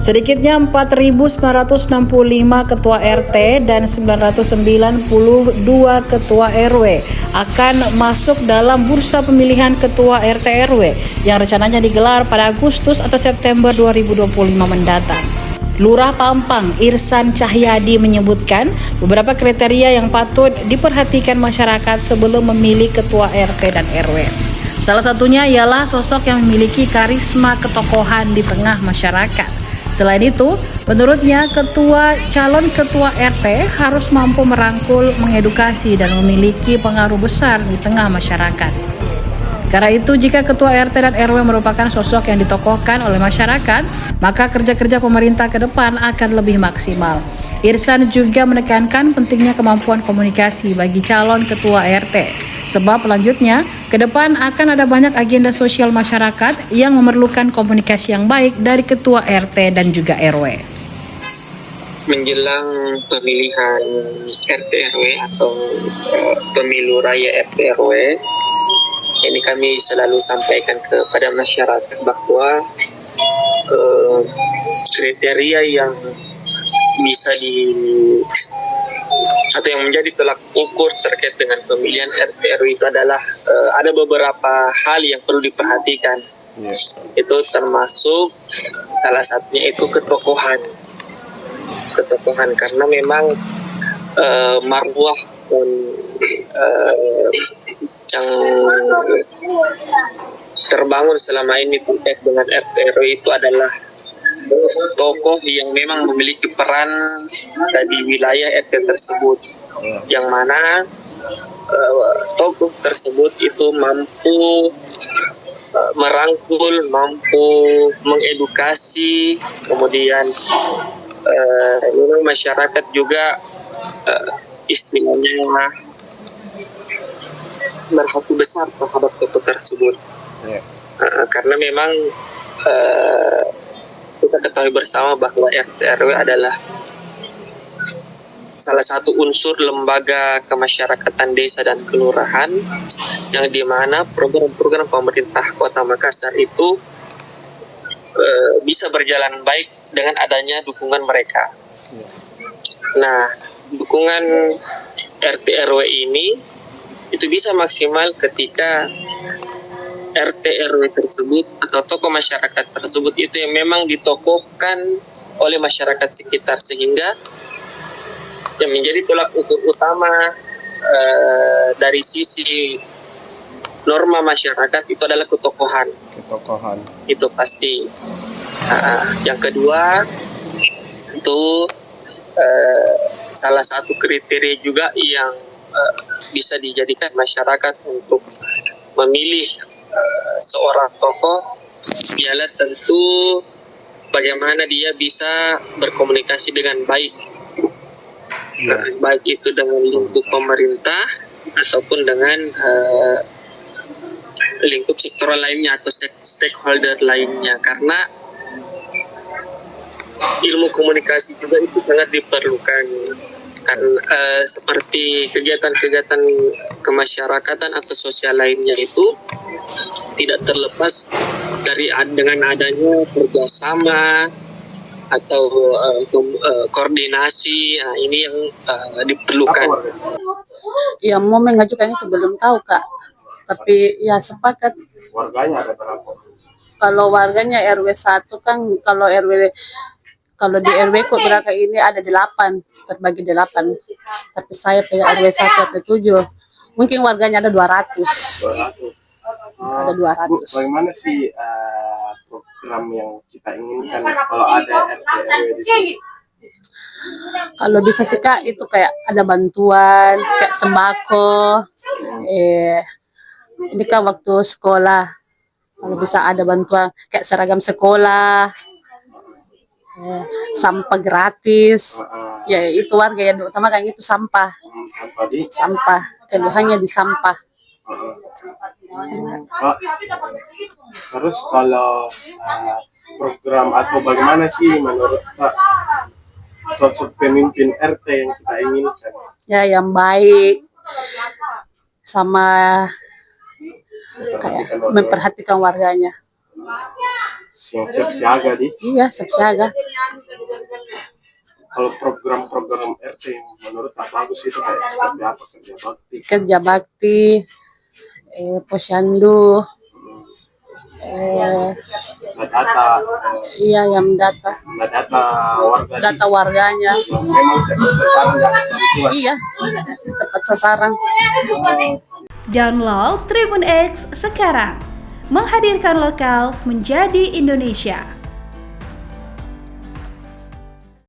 Sedikitnya 4.965 ketua RT dan 992 ketua RW akan masuk dalam bursa pemilihan ketua RT RW yang rencananya digelar pada Agustus atau September 2025 mendatang. Lurah Pampang Irsan Cahyadi menyebutkan beberapa kriteria yang patut diperhatikan masyarakat sebelum memilih ketua RT dan RW. Salah satunya ialah sosok yang memiliki karisma ketokohan di tengah masyarakat. Selain itu, menurutnya calon ketua RT harus mampu merangkul, mengedukasi, dan memiliki pengaruh besar di tengah masyarakat. Karena itu, jika ketua RT dan RW merupakan sosok yang ditokohkan oleh masyarakat, maka kerja-kerja pemerintah ke depan akan lebih maksimal. Irsan juga menekankan pentingnya kemampuan komunikasi bagi calon ketua RT, sebab selanjutnya ke depan akan ada banyak agenda sosial masyarakat yang memerlukan komunikasi yang baik dari ketua RT dan juga RW. Menjelang pemilihan RT RW atau pemilu raya RT RW, ini kami selalu sampaikan kepada masyarakat bahwa kriteria yang bisa atau yang menjadi tolak ukur terkait dengan pemilihan RT RW itu adalah ada beberapa hal yang perlu diperhatikan. Itu termasuk salah satunya itu ketokohan karena memang marwah yang terbangun selama ini terkait dengan RT RW itu adalah tokoh yang memang memiliki peran di wilayah RT tersebut, yang mana tokoh tersebut itu mampu merangkul, mampu mengedukasi, kemudian memang masyarakat juga istilahnya berhati besar terhadap tokoh tersebut. Karena memang kita ketahui bersama bahwa RT RW adalah salah satu unsur lembaga kemasyarakatan desa dan kelurahan yang dimana program-program pemerintah Kota Makassar itu bisa berjalan baik dengan adanya dukungan mereka. Nah, dukungan RT RW ini itu bisa maksimal ketika RT RW tersebut atau tokoh masyarakat tersebut itu yang memang ditokohkan oleh masyarakat sekitar, sehingga yang menjadi tolak ukur utama dari sisi norma masyarakat itu adalah ketokohan. Itu pasti. Yang kedua itu salah satu kriteria juga yang bisa dijadikan masyarakat untuk memilih seorang tokoh ialah tentu bagaimana dia bisa berkomunikasi dengan baik, baik itu dengan lingkup pemerintah ataupun dengan lingkup sektoral lainnya atau stakeholder lainnya, karena ilmu komunikasi juga itu sangat diperlukan. Kan seperti kegiatan-kegiatan kemasyarakatan atau sosial lainnya itu tidak terlepas dari dengan adanya kerjasama atau koordinasi. Nah, ini yang diperlukan. Ya, mau mengajukan itu belum tahu, Kak. Tapi ya sepakat. Warganya ada berapa? Kalau warganya RW 1 kan, kalau di RW kok berapa ini ada 8, terbagi 8. Tapi saya pegang RW 1 atau 7. Mungkin warganya ada 200. Ada 200. Bu, bagaimana sih program yang kita inginkan kalau ada RT RW di sini? Kalau bisa sih, Kak, itu kayak ada bantuan, kayak sembako. Ini kan waktu sekolah. Kalau bisa ada bantuan kayak seragam sekolah. Sampah gratis, ya itu warga yang utama kan itu sampah, keluhannya di sampah. Terus kalau program atau bagaimana sih menurut Pak sosok pemimpin RT yang kita inginkan? Ya, yang baik sama kayak memperhatikan warganya. yang siap siaga di. Iya, siap-siaga. Kalau program-program RT yang menurut Pak bagus itu kayak seperti apa, kerja bakti? Kerja bakti, posyandu, Data, iya yang data warga data warganya. memang sasaran data bantuan. Iya, tepat sasaran. Download Tribun X sekarang, menghadirkan lokal menjadi Indonesia.